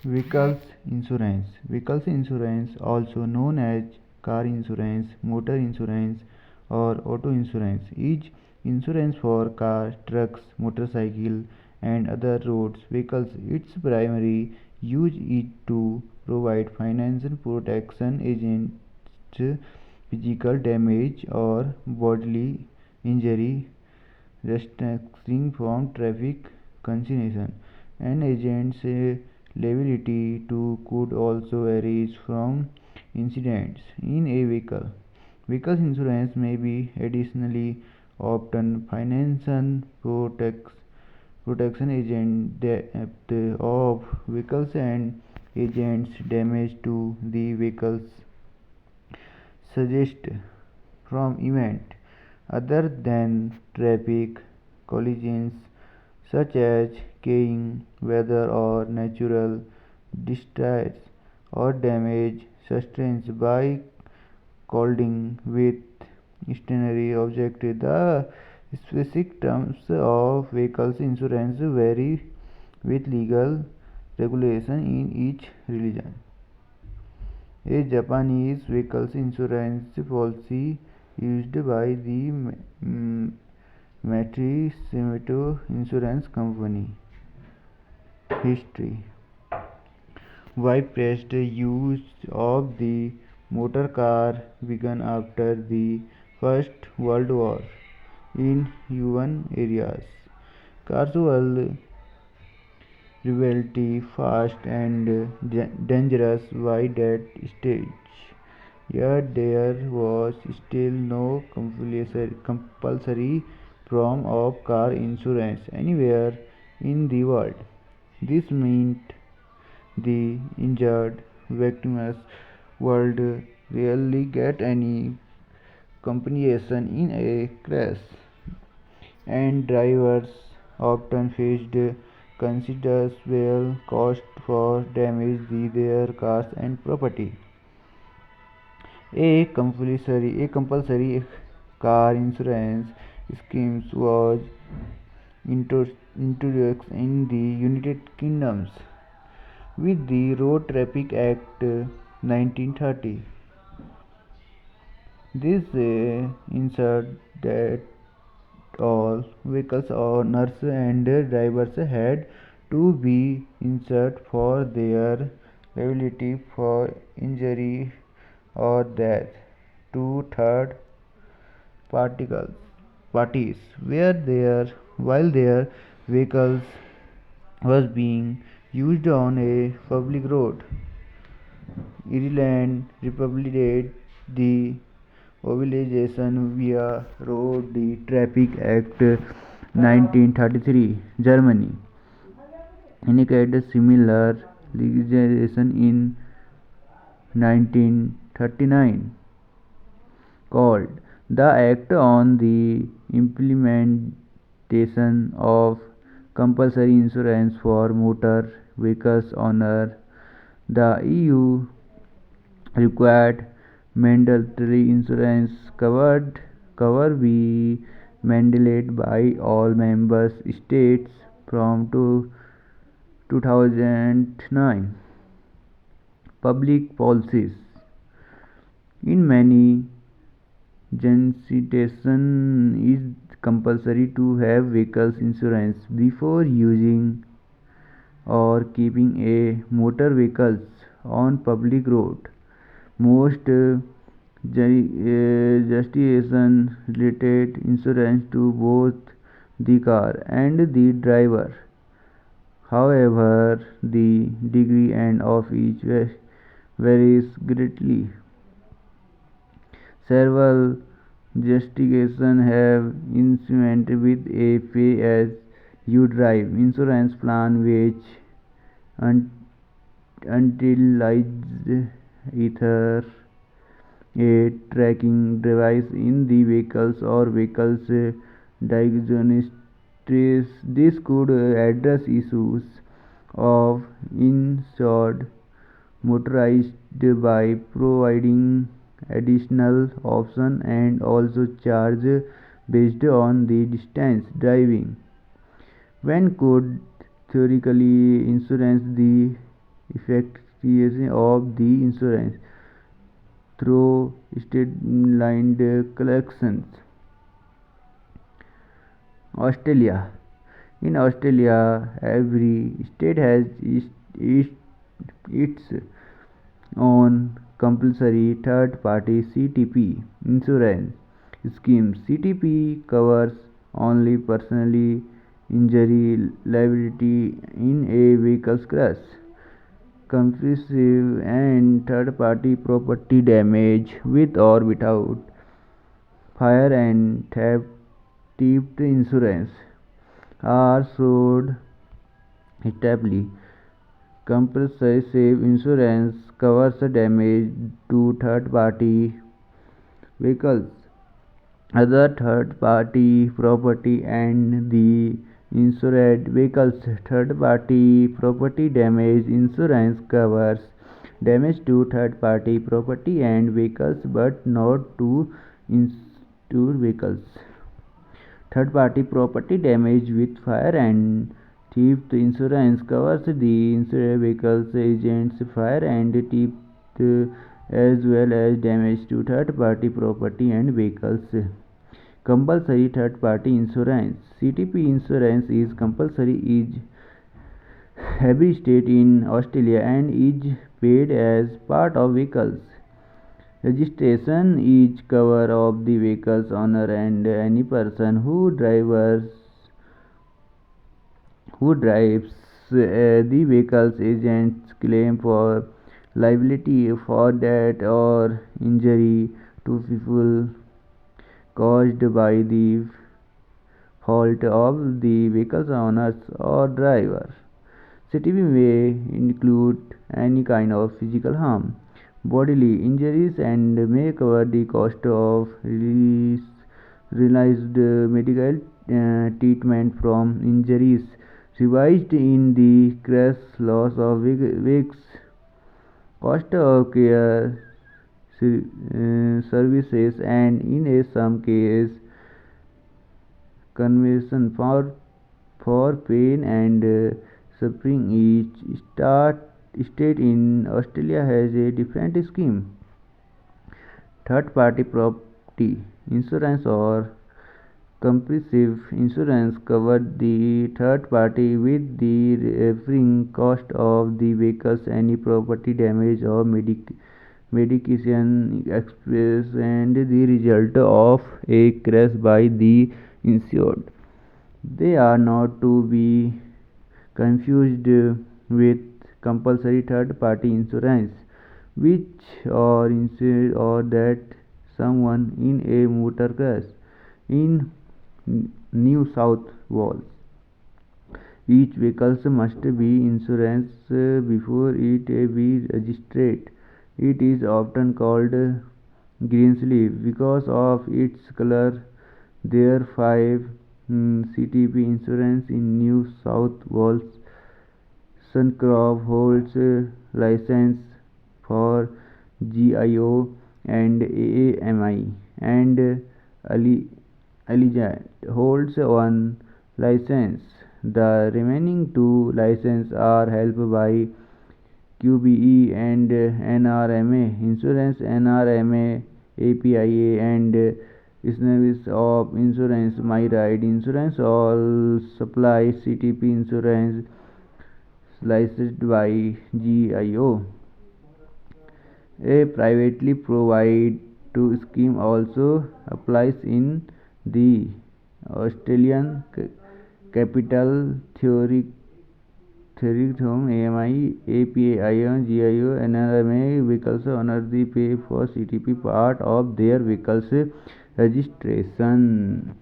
Vehicles insurance. Vehicles insurance, also known as car insurance, motor insurance, or auto insurance, is insurance for cars, trucks, motorcycle, and other roads vehicles. Its primary use is to provide financial protection against physical damage or bodily injury resulting from traffic congestion. An agent's liability to could also arise from incidents in a vehicle. Vehicle insurance may be additionally obtained financial protection agent depth of vehicles and agents damage to the vehicles suggest from event other than traffic collisions such as skiing, weather or natural disasters or damage sustained by colliding with stationary objects. The specific terms of vehicle insurance vary with legal regulation in each region. A Japanese vehicle insurance policy used by the Matsumoto Insurance Company. History. Widespread use of the motor car began after the First World War in urban areas. Cars were relatively fast and dangerous by that stage. Yet there was still no compulsory form of car insurance anywhere in the world. This meant the injured victims would rarely get any compensation in a crash, and drivers often faced considerable costs for damage to their cars and property. A compulsory car insurance scheme was introduced in the United Kingdom with the Road Traffic Act 1930. This ensured that all vehicles owners and drivers had to be insured for their liability for injury or death to third parties while their vehicles was being used on a public road. Ireland republicated the obligation via Road Traffic Act 1933. Germany enacted similar legislation in 1939 called the Act on the Implementation of Compulsory Insurance for Motor Vehicles Owners. The EU required mandatory insurance cover be mandated by all member states from 2009. Public policies. In many jurisdictions it is compulsory to have vehicle insurance before using or keeping a motor vehicle on public road. Most justification related insurance to both the car and the driver. However, the degree and of each varies greatly. Several justifications have instrumented with a pay as you drive insurance plan which un- utilizes either a tracking device in the vehicles or vehicles diagnostics. This could address issues of insured motorized by providing additional options and also charge based on the distance driving. When could theoretically insurance the effectiveness of the insurance through streamlined collections. Australia. In Australia, every state has its own compulsory third-party CTP insurance scheme. CTP covers only personal injury liability in a vehicle's crash, comprehensive and third-party property damage with or without fire and theft insurance are sold established. Comprehensive insurance covers damage to third-party vehicles, other third-party property and the insured vehicles. Third-party property damage insurance covers damage to third-party property and vehicles but not to insured vehicles. Third-party property damage with fire and theft insurance covers the insured vehicle's agents, fire and theft as well as damage to third-party property and vehicles. Compulsory third-party insurance. CTP insurance is compulsory in every state in Australia and is paid as part of vehicles registration. Each cover of the vehicle's owner and any person who drives the vehicle's agents claim for liability for death or injury to people caused by the fault of the vehicle's owners or driver. CTP may include any kind of physical harm, bodily injuries, and may cover the cost of realized medical treatment from injuries revised in the crash, loss of wigs, cost of care services, and in some cases compensation for pain and suffering. Each state in Australia has a different scheme. Third party property insurance or comprehensive insurance covers the third party with the recovering cost of the vehicle's any property damage or medication expense and the result of a crash by the insured. They are not to be confused with compulsory third party insurance, which or insure or that someone in a motor crash. In New South Wales, each vehicle must be insured before it be registered. It is often called Greensleeve because of its color. There are 5 CTP insurance in New South Wales. Suncroft holds license for GIO and AAMI, and Allegiant holds one license. The remaining 2 licenses are held by QBE and NRMA Insurance, NRMA, APIA, and Service of Insurance. MyRide Insurance all supply CTP insurance licensed by GIO. A privately provided scheme also applies in the Australian Capital Theory AMI, APIA, GIO, NRMA vehicles owners pay for CTP part of their vehicles registration.